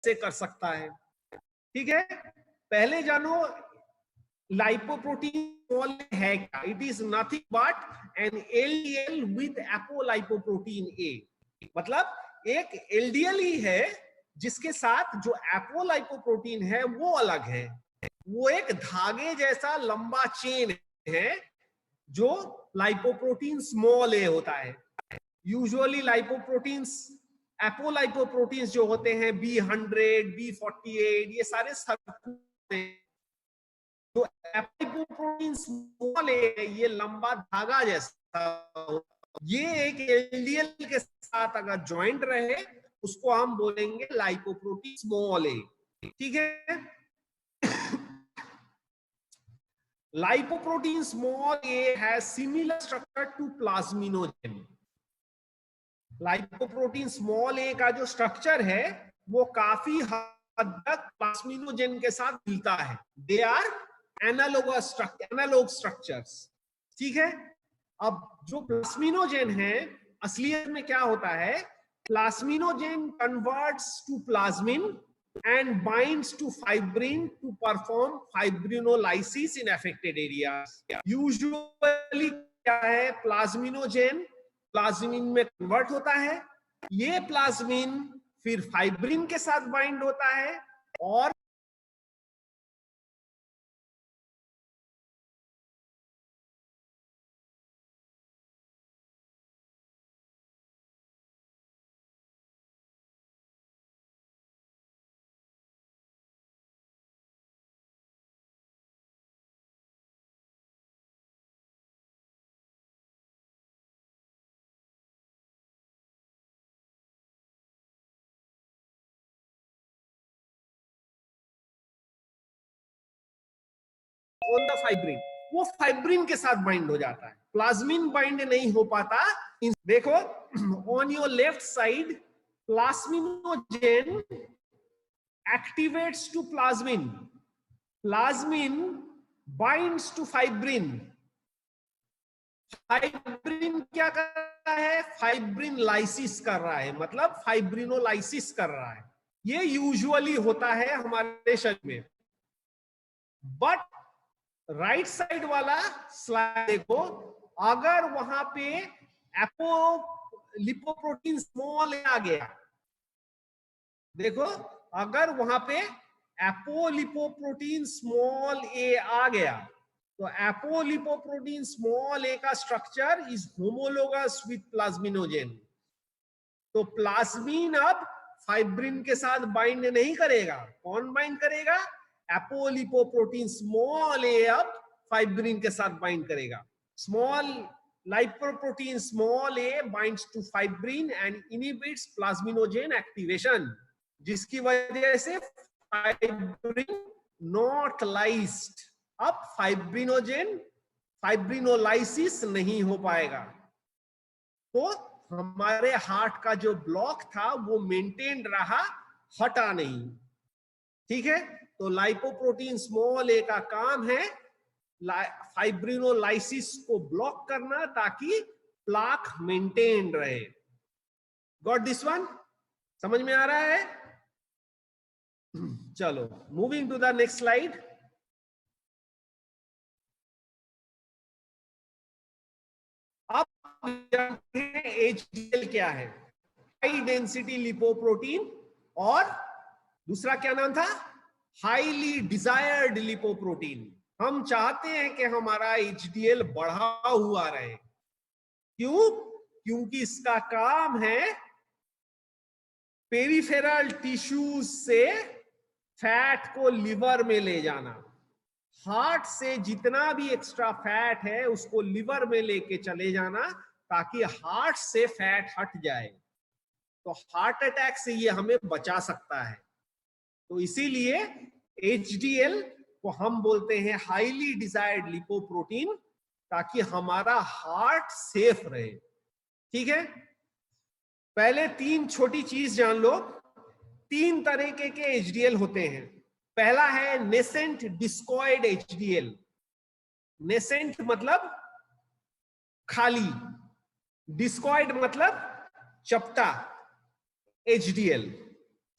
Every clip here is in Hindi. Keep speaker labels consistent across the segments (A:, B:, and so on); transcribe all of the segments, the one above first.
A: से कर सकता है। ठीक है, पहले जानो लाइपोप्रोटीन स्मॉल है क्या। It is nothing but an LDL with apolipoprotein A. मतलब एक एलडीएल ही है जिसके साथ जो एपोलाइपोप्रोटीन है वो अलग है। वो एक धागे जैसा लंबा चेन है जो लाइपोप्रोटीन स्मॉल ए होता है। यूजुअली लाइपोप्रोटीन्स एपोलाइपोप्रोटीन्स जो होते हैं B100 B48 ये सारे जो एपोलाइपोप्रोटीन स्मॉल ए है ये लंबा धागा जैसा, ये एक एलडीएल के साथ अगर ज्वाइंट रहे उसको हम बोलेंगे लाइपोप्रोटीन स्मॉल ए। ठीक है, lipoprotein small a has similar structure to plasminogen. Lipoprotein small A का जो स्ट्रक्चर है वो काफी हद तक प्लाज्मिनोजेन के साथ मिलता है। They are analogue structures. ठीक है, अब जो प्लाज्मिनोजेन है असलियत में क्या होता है, plasminogen converts to plasmin and binds to fibrin to perform fibrinolysis in affected areas. Usually क्या है, प्लाज्मिनोजेन प्लाज्मिन में कन्वर्ट होता है, ये प्लाज्मिन फिर फाइब्रिन के साथ बाइंड होता है और ऑन द फाइब्रिन, वो फाइब्रिन के साथ बाइंड हो जाता है, प्लाज्मिन बाइंड नहीं हो पाता। देखो on your left side plasminogen activates to plasmin, plasmin binds to fibrin, fibrin क्या कर रहा है, फाइब्रिन लाइसिस कर रहा है, मतलब फाइब्रिनोलाइसिस कर रहा है। ये यूजुअली होता है हमारे शरीर में। बट राइट साइड वाला स्लाइड देखो, अगर वहां पे लिपोप्रोटीन स्मॉल आ गया, देखो अगर वहां पे एपोलिपोप्रोटीन स्मॉल ए आ गया तो एपोलिपोप्रोटीन स्मॉल ए का structure is homologous with plasminogen. तो प्लाज्मिन अब फाइब्रिन के साथ बाइंड नहीं करेगा, कौन बाइंड करेगा, एपोलिपोप्रोटीन स्मॉल ए अब फाइब्रिन के साथ बाइंड करेगा। Small lipoprotein small a binds to fibrin and inhibits plasminogen activation, जिसकी वजह से फाइब्रिन नॉट लाइज्ड, अब फाइब्रिनोजेन फाइब्रिनोलाइसिस नहीं हो पाएगा। तो हमारे हार्ट का जो ब्लॉक था वो मेंटेन रहा, हटा नहीं। ठीक है, तो लाइपोप्रोटीन स्मॉल ए का काम है फाइब्रिनोलाइसिस को ब्लॉक करना ताकि प्लाक मेंटेन रहे। गॉट दिस वन, समझ में आ रहा है? चलो moving to the next slide. अब HDL क्या है, हाई डेंसिटी लिपोप्रोटीन, और दूसरा क्या नाम था, हाईली डिजायर्ड लिपोप्रोटीन। हम चाहते हैं कि हमारा HDL बढ़ा हुआ रहे। क्यों? क्योंकि इसका काम है पेरिफेरल टिश्यूज से फैट को लिवर में ले जाना। हार्ट से जितना भी एक्स्ट्रा फैट है उसको लिवर में लेके चले जाना ताकि हार्ट से फैट हट जाए। तो हार्ट अटैक से ये हमें बचा सकता है। तो इसीलिए HDL को हम बोलते हैं हाईली डिजायर्ड लिपोप्रोटीन, ताकि हमारा हार्ट सेफ रहे। ठीक है, पहले तीन छोटी चीज जान लो। तीन तरीके के HDL होते हैं। पहला है नेसेंट डिस्कॉइड HDL। नेसेंट मतलब खाली, डिस्कॉइड मतलब चपटा HDL।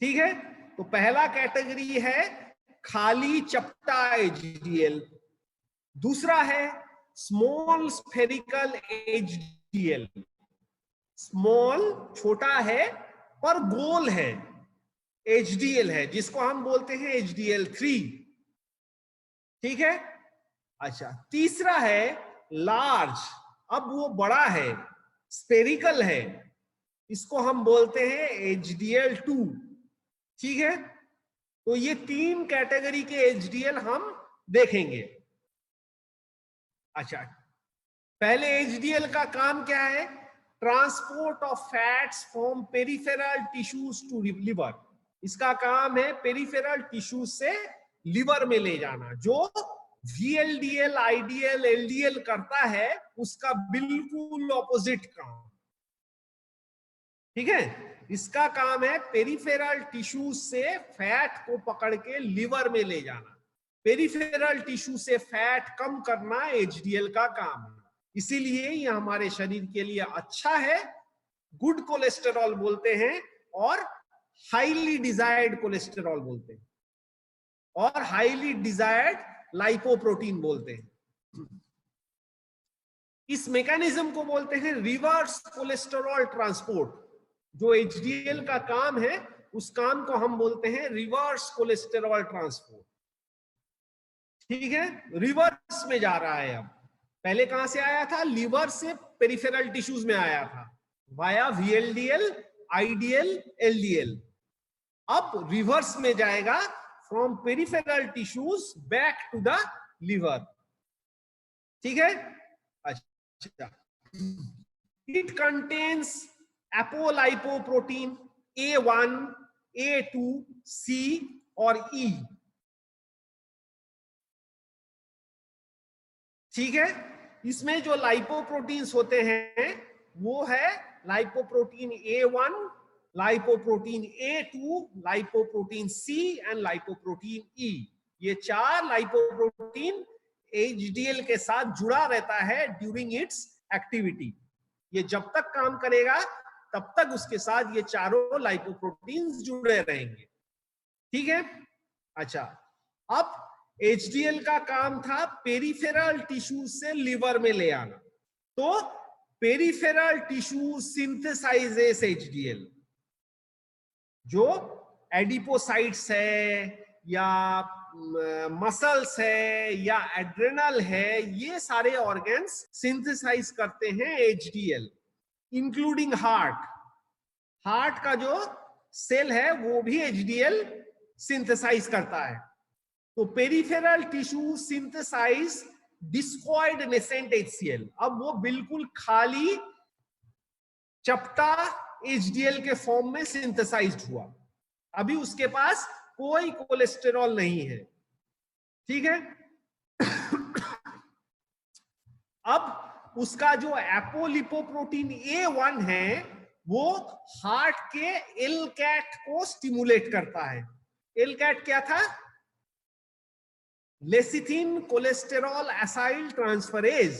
A: ठीक है, तो पहला कैटेगरी है खाली चपटा HDL, दूसरा है स्मॉल स्फेरिकल HDL, स्मॉल छोटा है पर गोल है HDL है, जिसको हम बोलते हैं HDL3, ठीक है। अच्छा, तीसरा है लार्ज, अब वो बड़ा है, स्फेरिकल है, इसको हम बोलते हैं HDL2, ठीक है। तो ये 3 कैटेगरी के HDL हम देखेंगे। अच्छा, पहले HDL का काम क्या है? Transport of fats from peripheral tissues to liver. इसका काम है पेरिफेरल टिश्यूज से लिवर में ले जाना। जो VLDL, IDL, LDL करता है उसका बिल्कुल ऑपोजिट काम, ठीक है। इसका काम है पेरिफेरल टिश्यूज से फैट को पकड़ के लिवर में ले जाना। पेरिफेरल टिश्यू से फैट कम करना HDL का काम है, इसीलिए ये हमारे शरीर के लिए अच्छा है। गुड कोलेस्टेरॉल बोलते हैं और हाईली डिजायर्ड कोलेस्टेरॉल बोलते हैं और हाईली डिजायर्ड लाइपोप्रोटीन बोलते हैं। इस मैकेनिज्म को बोलते हैं रिवर्स कोलेस्टेरॉल ट्रांसपोर्ट। जो HDL का काम है उस काम को हम बोलते हैं रिवर्स कोलेस्टेरॉल ट्रांसपोर्ट, ठीक है। रिवर्स में जा रहा है। अब पहले कहां से आया था? लिवर से पेरिफेरल टिश्यूज में आया था वाया VLDL, IDL, LDL। अब रिवर्स में जाएगा from peripheral tissues back to the liver, ठीक है। अच्छा, it contains apolipoprotein A1, A2, C और E, ठीक है। इसमें जो लाइपोप्रोटीन्स होते हैं वो है lipoprotein A1, lipoprotein A2, lipoprotein C and lipoprotein E। ये 4 लाइपोप्रोटीन HDL के साथ जुड़ा रहता है ड्यूरिंग इट्स एक्टिविटी। ये जब तक काम करेगा तब तक उसके साथ ये चारों लाइपोप्रोटीन्स जुड़े रहेंगे, ठीक है। अच्छा, अब HDL का काम था पेरिफेरल टिश्यू से लिवर में ले आना। तो पेरिफेरल टिश्यू सिंथेसाइजेस HDL। जो एडिपोसाइट्स है या मसल्स है या एड्रेनल है, ये सारे ऑर्गन्स सिंथेसाइज करते हैं HDL, इंक्लूडिंग हार्ट। हार्ट का जो सेल है वो भी HDL सिंथेसाइज करता है। तो peripheral tissue synthesise discoid nascent HCl। अब वो बिल्कुल खाली चपटा HDL के फॉर्म में सिंथेसाइज्ड हुआ, अभी उसके पास कोई कोलेस्टेरॉल नहीं है, ठीक है। अब उसका जो एपोलिपोप्रोटीन A1 है वो हार्ट के LCAT को स्टिमुलेट करता है। LCAT क्या था? लेसिथिन कोलेस्टेरॉल एसाइल ट्रांसफरेज,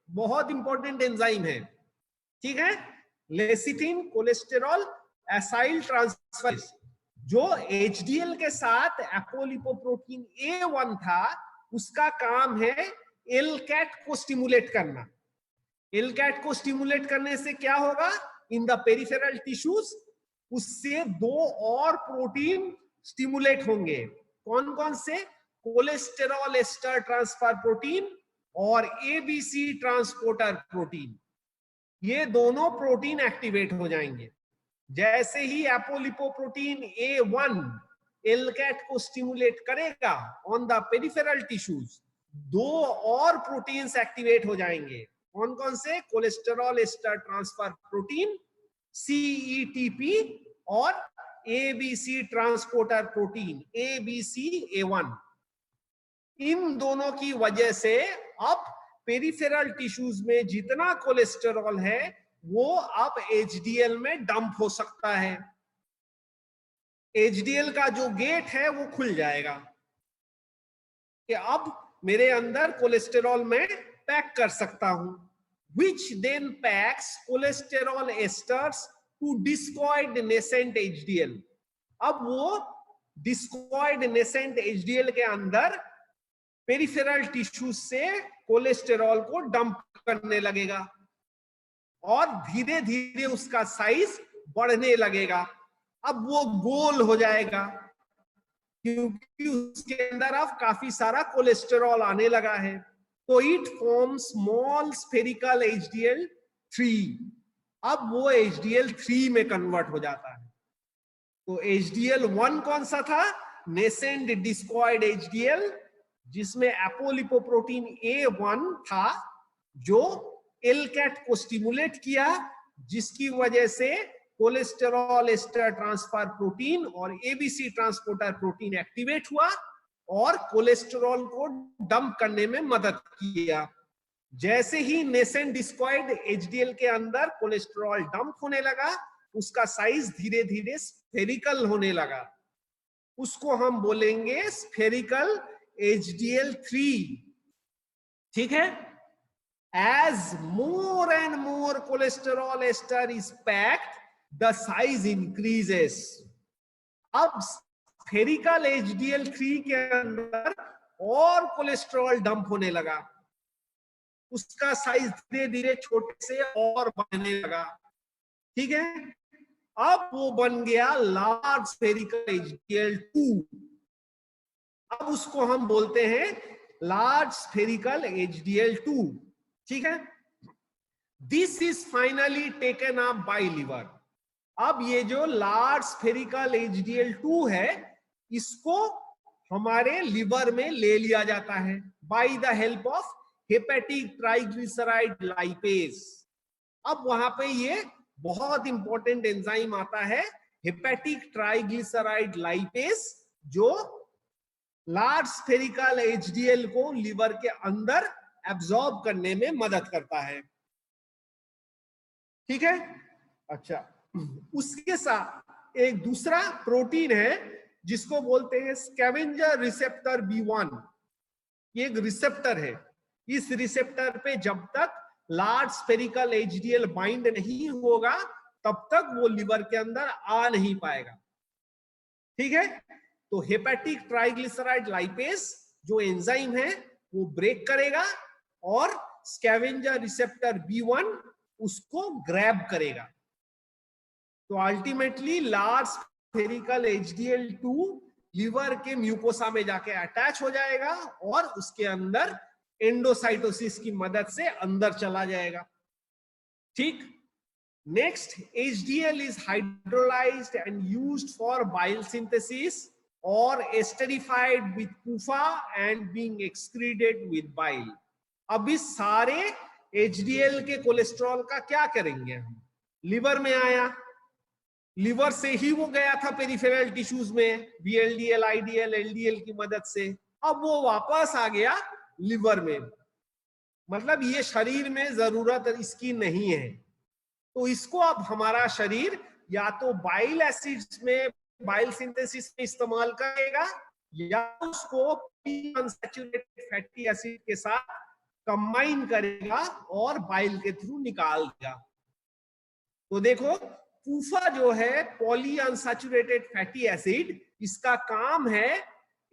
A: बहुत इंपॉर्टेंट एंजाइम है, ठीक है। लेसिथिन कोलेस्टेरॉल एसाइल ट्रांसफरेज जो HDL के साथ एपोलिपोप्रोटीन A1 था, उसका काम है LCAT को स्टिमुलेट करना। LCAT को स्टिमुलेट करने से क्या होगा? इन द पेरिफेरल टिश्यूज उससे 2 और प्रोटीन स्टिमुलेट होंगे। कौन कौन से? कोलेस्टेरॉल एस्टर ट्रांसफर प्रोटीन और ABC ट्रांसपोर्टर प्रोटीन। ये दोनों प्रोटीन एक्टिवेट हो जाएंगे। जैसे ही एपोलिपोप्रोटीन A1 LCAT को स्टिमुलेट करेगा ऑन द पेरिफेरल टिश्यूज, 2 और प्रोटीन्स एक्टिवेट हो जाएंगे। कौन कौन से? Cholesterol ester transfer protein CETP और ABC ट्रांसपोर्टर प्रोटीन ABCA1। इन दोनों की वजह से अब पेरिफेरल टिश्यूज में जितना कोलेस्टेरॉल है वो अब HDL में डंप हो सकता है। HDL का जो गेट है वो खुल जाएगा कि अब मेरे अंदर कोलेस्टेरॉल में पैक कर सकता हूं, which then packs cholesterol esters to discoid nascent HDL। अब वो डिस्कॉइड नेसेंट एचडीएल के अंदर पेरिफेरल टिश्यू से कोलेस्टेरॉल को डंप करने लगेगा और धीरे धीरे उसका साइज बढ़ने लगेगा। अब वो गोल हो जाएगा क्योंकि उसके अंदर अब काफी सारा कोलेस्टेरॉल आने लगा है। तो it form small spherical HDL3। अब वो HDL3 में कन्वर्ट हो जाता है। तो HDL1 कौन सा था? नेसेंट डिस्कॉइड HDL, जिसमें एपोलिपोप्रोटीन A1 था जो LCAT को स्टिमुलेट किया, जिसकी वजह से कोलेस्टेरॉल एस्टर ट्रांसफर प्रोटीन और ABC ट्रांसपोर्टर प्रोटीन एक्टिवेट हुआ और कोलेस्टेरॉल को डंप करने में मदद किया। जैसे ही नेसेंट डिस्कॉइड HDL के अंदर कोलेस्टेरॉल डंप होने लगा, उसका साइज धीरे धीरे स्फेरिकल होने लगा। उसको हम बोलेंगे स्फेरिकल HDL3। ठीक है? As more and more cholesterol ester is packed, the size increases. अब स्फेरिकल HDL3 के अंदर और कोलेस्ट्रॉल डंप होने लगा, उसका साइज धीरे धीरे छोटे से और बढ़ने लगा। ठीक है? अब वो बन गया लार्ज स्फेरिकल HDL2। अब उसको हम बोलते हैं लार्ज स्फेरिकल HDL2। ठीक है? This is finally taken up by liver. अब ये जो लार्ज स्फेरिकल HDL2 है, इसको हमारे लिवर में ले लिया जाता है by the help of hepatic triglyceride lipase. अब वहां पे ये बहुत इंपॉर्टेंट एंजाइम आता है, हेपेटिक ट्राइग्लिसराइड लाइपेज, जो लार्ज स्फेरिकल HDL को लिवर के अंदर एब्जॉर्ब करने में मदद करता है। ठीक है? अच्छा, उसके साथ एक दूसरा प्रोटीन है जिसको बोलते हैं स्कैवेंजर रिसेप्टर B1। ये एक रिसेप्टर है। इस रिसेप्टर पे जब तक लार्ज स्फेरिकल HDL बाइंड नहीं होगा, तब तक वो लिवर के अंदर आ नहीं पाएगा। ठीक है? तो हेपेटिक ट्राइग्लिसराइड लाइपेज जो एंजाइम है, वो ब्रेक करेगा और स्कैवेंजर रिसेप्टर B1 उसको ग्रैब करेगा। तो ultimately large spherical HDL2 liver के म्यूकोसा में जाके अटैच हो जाएगा और उसके अंदर एंडोसाइटोसिस की मदद से अंदर चला जाएगा। ठीक? Next, HDL is hydrolyzed and used for bile synthesis or esterified with PUFA and being excreted with bile. अब इस सारे HDL के कोलेस्ट्रॉल का क्या करेंगे हम? लिवर में आया, लिवर से ही वो गया था पेरिफेरल टिश्यूज में VLDL, IDL, LDL की मदद से। अब वो वापस आ गया लिवर में, मतलब ये शरीर में जरूरत इसकी नहीं है। तो इसको अब हमारा शरीर या तो बाइल एसिड्स में, बाइल सिंथेसिस में इस्तेमाल करेगा, या उसको अनसैचुरेटेड फैटी एसिड के साथ कंबाइन करेगा और बाइल के थ्रू निकाल देगा। तो देखो, पूफा जो है पॉली अनसैचुरेटेड फैटी एसिड, इसका काम है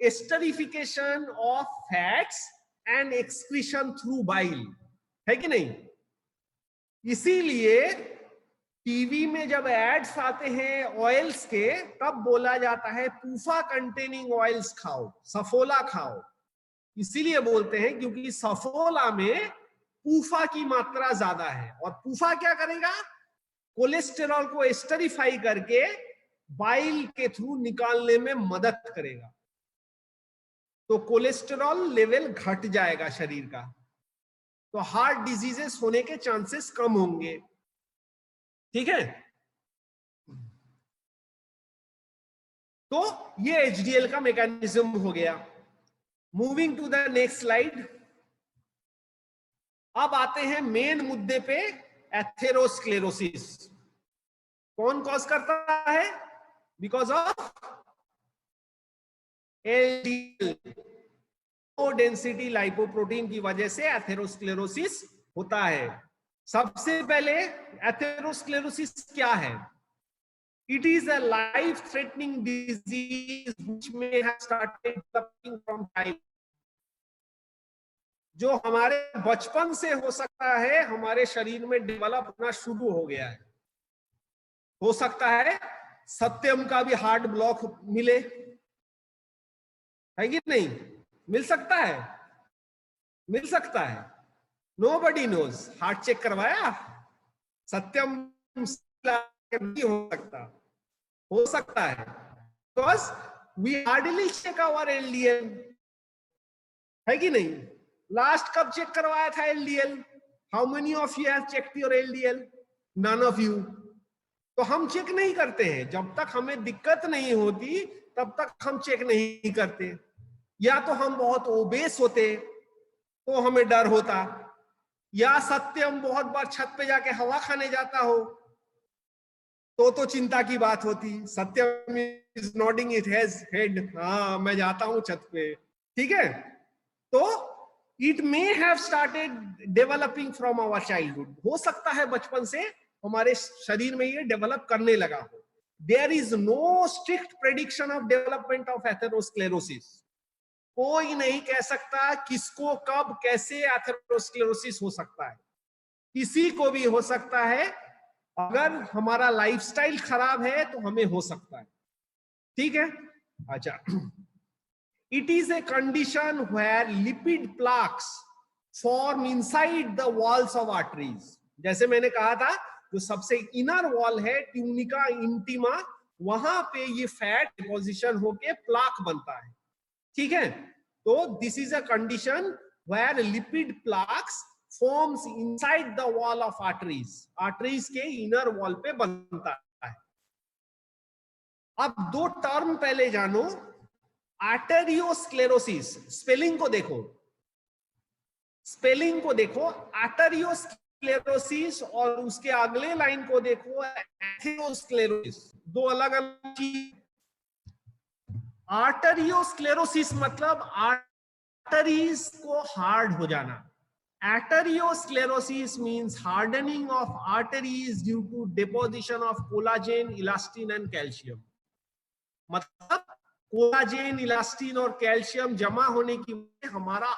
A: esterification of fats and excretion through bile, है कि नहीं? इसीलिए टीवी में जब एड्स आते हैं ऑयल्स के, तब बोला जाता है पूफा कंटेनिंग ऑयल्स खाओ, सफोला खाओ। इसीलिए बोलते हैं क्योंकि सफोला में पूफा की मात्रा ज्यादा है, और पूफा क्या करेगा? कोलेस्टेरॉल को एस्टरिफाई करके बाइल के थ्रू निकालने में मदद करेगा। तो कोलेस्टेरॉल लेवल घट जाएगा शरीर का, तो हार्ट डिजीजेस होने के चांसेस कम होंगे। ठीक है? तो ये HDL का मैकेनिज्म हो गया। Moving to the next slide. अब आते हैं मेन मुद्दे पे, एथेरोस्क्लेरोसिस। कौन कॉज करता है? Because of LDL, low density lipoprotein की वजह से एथेरोस्क्लेरोसिस होता है। सबसे पहले एथेरोस्क्लेरोसिस क्या है? It is a life-threatening disease which may have started developing from childhood. जो हमारे बचपन से हो सकता है हमारे शरीर में डेवलप होना शुरू हो गया है। हो सकता है सत्यम का भी हार्ट ब्लॉक मिले, है कि नहीं? मिल सकता है, मिल सकता है। Nobody knows. हार्ट चेक करवाया? सत्यम नहीं हो सकता है, because we hardly check our LDL, है कि नहीं? लास्ट कब चेक करवाया था LDL? How many of you have checked your LDL? None of you. तो हम चेक नहीं करते हैं, जब तक हमें दिक्कत नहीं होती तब तक हम चेक नहीं करते। या तो हम बहुत ओबेस होते तो हमें डर होता, या सत्यम बहुत बार छत पे जाके हवा खाने जाता हो तो चिंता की बात होती। Satyam is nodding it head, हाँ मैं जाता हूं छत पे, ठीक है। तो it may have started developing from our childhood, हो सकता है बचपन से हमारे शरीर में ये डेवलप करने लगा हो। There is no strict prediction of development of atherosclerosis. कोई नहीं कह सकता किसको कब कैसे एथेरोस्क्लेरोसिस हो सकता है, किसी को भी हो सकता है। अगर हमारा लाइफस्टाइल खराब है तो हमें हो सकता है, ठीक है। अच्छा, it is a condition where lipid plaques form inside the walls of arteries. जैसे मैंने कहा था, जो सबसे इनर वॉल है ट्यूनिका इंटीमा, वहां पे ये फैट डिपोजिशन होके प्लाक बनता है, ठीक है। तो this is a condition where lipid plaques forms inside the wall of arteries, arteries के इनर वॉल पे बनता है। अब दो टर्म पहले जानो, आर्टेरियोस्क्लेरोसिस, स्पेलिंग को देखो, स्पेलिंग को देखो, आर्टेरियोस्क्लेरोसिस, और उसके अगले लाइन को देखो एथेरोस्क्लेरोसिस, दो अलग अलग चीज। आर्टेरियोस्क्लेरोसिस मतलब आर्टरीज को हार्ड हो जाना। Atherosclerosis means hardening of arteries due to deposition of collagen, elastin and calcium. मतलब कोलाजेन, इलास्टिन और कैल्शियम जमा होने की वजह से हमारा